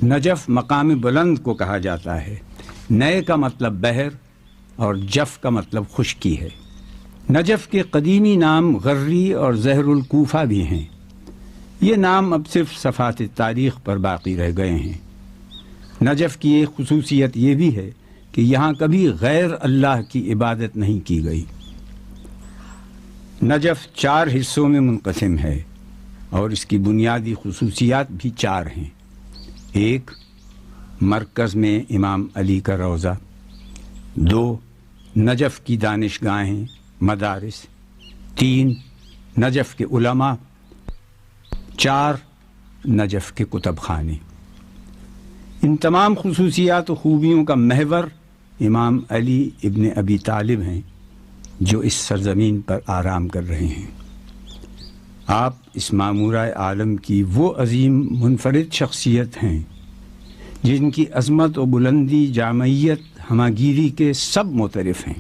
Najaf مقام بلند کو کہا جاتا ہے۔ نئے کا مطلب بحر اور جف کا مطلب خشکی ہے۔ نجف کے قدیمی نام غری اور زہر الکوفہ بھی ہیں۔ یہ نام اب صرف صفحات تاریخ پر باقی رہ گئے ہیں۔ نجف کی ایک خصوصیت یہ بھی ہے کہ یہاں کبھی غیر اللہ کی عبادت نہیں کی گئی۔ نجف 4 حصوں میں منقسم ہے اور اس کی بنیادی خصوصیات بھی 4 ہیں۔ 1 مرکز میں امام علی کا روضہ، 2 نجف کی دانشگاہیں مدارس، 3 نجف کے علماء، 4 نجف کے کتب خانے۔ ان تمام خصوصیات و خوبیوں کا محور امام علی ابن ابی طالب ہیں جو اس سرزمین پر آرام کر رہے ہیں۔ آپ اس معمورہ عالم کی وہ عظیم منفرد شخصیت ہیں جن کی عظمت و بلندی، جامعیت، ہمہ گیری کے سب معترف ہیں۔